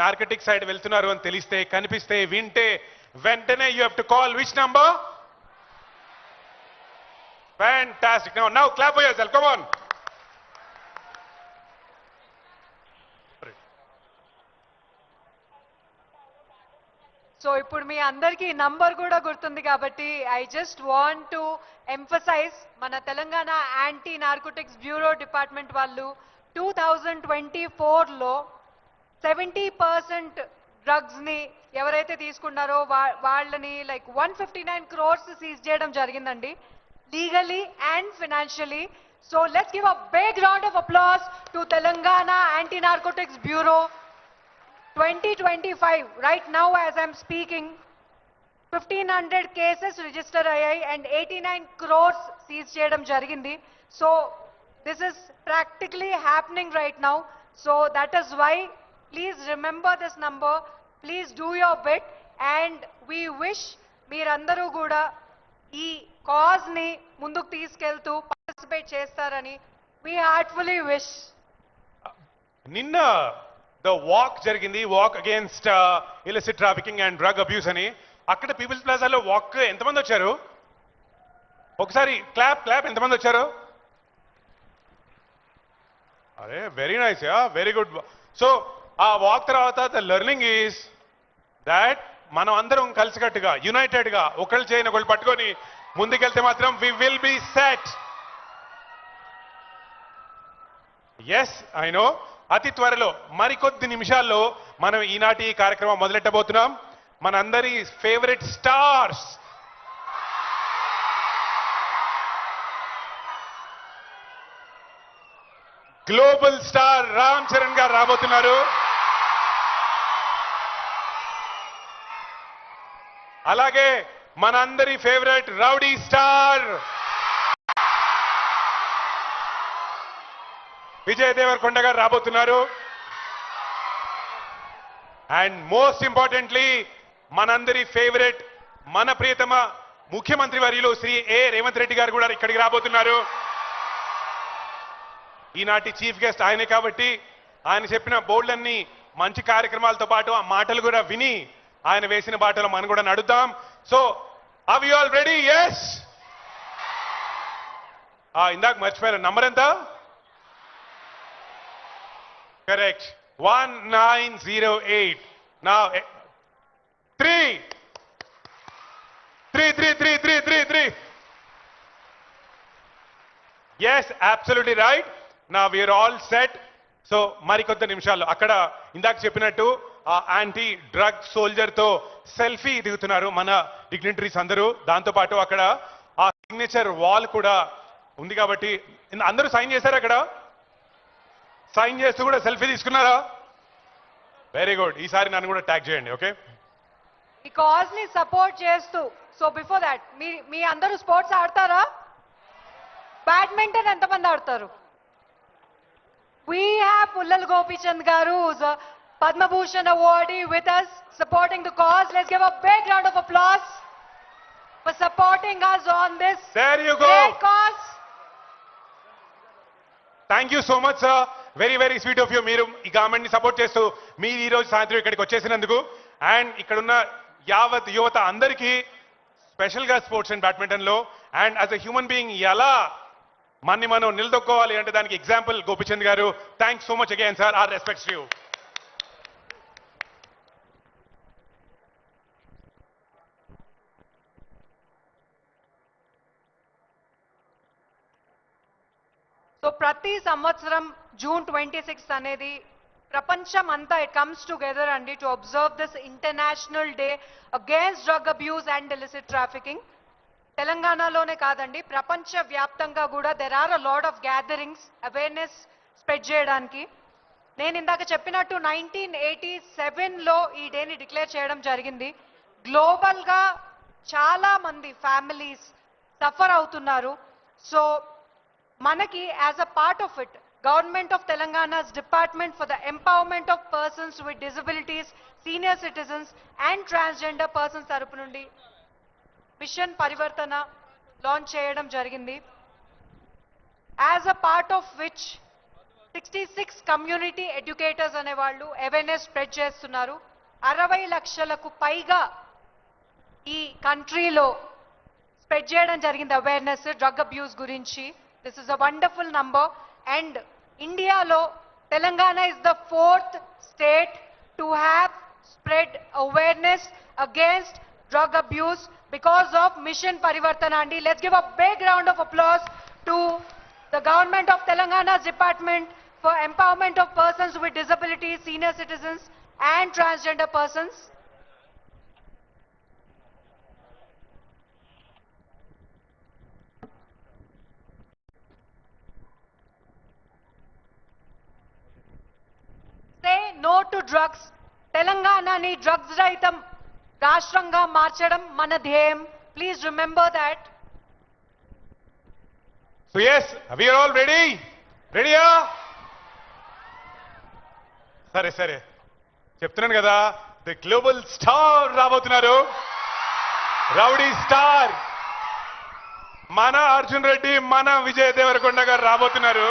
Narcotic side వెళ్తున్నారు అని తెలిస్తే, కనిపిస్తే, వింటే వెంటనే you have to call which number? Fantastic. Now clap for yourself. Come on. So ఇప్పుడు మీ అందరికీ నంబర్ కూడా గుర్తుంది కాబట్టి I just want to emphasise మన Telangana anti narcotics bureau department వాళ్ళు 2024లో 70% డ్రగ్స్ని ఎవరైతే తీసుకున్నారో వాళ్ళని లైక్ 159 crores సీజ్ చేయడం జరిగిందండి, legally and financially. So let's give a big round of applause to Telangana Anti-Narcotics Bureau. 2025, right now as I'm speaking, 1500 cases register ayyai and 89 crores seize cheyadam jarigindi. So this is practically happening right now. So that is why please remember this number, please do your bit, and we wish meerandaru kuda ఈ cause ని ముందుకు తీసుకెళ్తూ participate చేస్తారని we heartfully wish. నిన్న the walk జరిగింది, walk against illicit trafficking and drug abuse అని. అక్కడ peoples ప్లాజాలో walk ఎంతమంది వచ్చారు? ఒకసారి క్లాప్ క్లాప్. ఎంతమంది వచ్చారు? అరే very nice, yeah very good. So ఆ వాక్ తర్వాత ద లెర్నింగ్ ఈజ్ దాట్ మనం అందరం కలిసికట్టుగా యునైటెడ్ గా ఒకళ్ళు చేయని ఒకళ్ళు పట్టుకొని ముందుకెళ్తే మాత్రం we will be set. Yes I know. అతి త్వరలో మరికొద్ది నిమిషాల్లో మనం ఈనాటి కార్యక్రమం మొదలెట్టబోతున్నాం. మనందరి favourite stars global star Ram Charan garu రాబోతున్నారు. అలాగే మనందరి favourite rowdy star Vijay Deverakonda garu రాబోతున్నారు. అండ్ మోస్ట్ ఇంపార్టెంట్లీ మనందరి ఫేవరెట్ మన ప్రియతమ ముఖ్యమంత్రి వర్యులు శ్రీ ఏ రేవంత్ రెడ్డి గారు కూడా ఇక్కడికి రాబోతున్నారు. ఈనాటి చీఫ్ గెస్ట్ ఆయనే కాబట్టి ఆయన చెప్పిన బోర్డులన్నీ మంచి కార్యక్రమాలతో పాటు ఆ మాటలు కూడా విని ఆయన వేసిన బాటలో మనం కూడా నడుద్దాం. So are you all ready? Yes. ఇందాక మర్చిపోయారు, నంబర్ ఎంత? కరెక్ట్, 1908. నా 3. Yes, absolutely right. నా వీఆర్ ఆల్ సెట్. సో మరికొద్ది నిమిషాల్లో అక్కడ ఇందాక చెప్పినట్టు ఆ యాంటీ డ్రగ్ సోల్జర్ తో సెల్ఫీ దిగుతున్నారు మన డిగ్నిటరీస్ అందరూ. దాంతో పాటు అక్కడ ఆ సిగ్నేచర్ వాల్ కూడా ఉంది కాబట్టి అందరూ సైన్ చేశారు. అక్కడ సైన్ చేస్తూ కూడా సెల్ఫీ తీసుకున్నారా? Very good. ఈసారి నన్ను కూడా ట్యాగ్ చేయండి. ఓకే, ఈ కాజ్ ని సపోర్ట్ చేస్తూ. సో బిఫోర్ దాట్ మీ అందరూ స్పోర్ట్స్ ఆడతారా? బ్యాడ్మింటన్ ఎంతమంది ఆడతారు? We have Pullal Gopichand garu, who's a Padma Bhushan awardee, with us supporting the cause. Let's give a big round of applause for supporting us on this there you go great cause. Thank you so much sir. Very very sweet of you. మీరు ఈ government ని support చేస్తూ మీరు ఈ రోజు సాయంత్రం ఇక్కడికి వచ్చేసినందుకు, and ఇక్కడున్న యావత్ యువత అందరికీ స్పెషల్ గా స్పోర్ట్స్ అండ్ బ్యాడ్మింటన్ లో and as a human being ఎలా మనం నిలదొక్కోవాలి అంటే దానికి example Gopichand garu. Thanks so much again sir. Our respects to you. So ప్రతి సంవత్సరం జూన్ 26 అనేది ప్రపంచం అంతా ఇట్ కమ్స్ టుగెదర్ అండి to observe this international day against drug abuse and illicit trafficking. తెలంగాణలోనే కాదండి, ప్రపంచ వ్యాప్తంగా కూడా there are a lot of gatherings awareness spread చేయడానికి. నేను ఇందాక చెప్పినట్టు 1987లో ఈ డేని డిక్లేర్ చేయడం జరిగింది. గ్లోబల్గా చాలా మంది ఫ్యామిలీస్ సఫర్ అవుతున్నారు. సో మనకి as a part of it government of Telangana's department for the empowerment of persons with disabilities, senior citizens and transgender persons తరపు నుండి మిషన్ పరివర్తన లాంచ్ చేయడం జరిగింది. As a part of which 66 community educators అనేవాళ్ళు awareness spread చేస్తున్నారు. 60 లక్షలకు పైగా ఈ కంట్రీలో స్ప్రెడ్ చేయడం జరిగింది అవేర్నెస్ డ్రగ్ అబ్యూస్ గురించి. This is a wonderful number. And ఇండియాలో Telangana is the 4th state to have spread awareness against drug abuse because of Mission Parivartana Andi. Let's give a big round of applause to the government of Telangana's department for empowerment of persons with disabilities, senior citizens and transgender persons. Say no to drugs. Telangana ni drugs rahitam రాష్ట్రంగా మార్చడం మన ధ్యేయం. Please remember that. So yes we are all ready. రెడీయా? సరే సరే చెప్తున్నాను కదా, the global star రాబోతున్నారు. రౌడీ స్టార్ మన అర్జున్ రెడ్డి, మన విజయ్ దేవరకొండ గారు రాబోతున్నారు.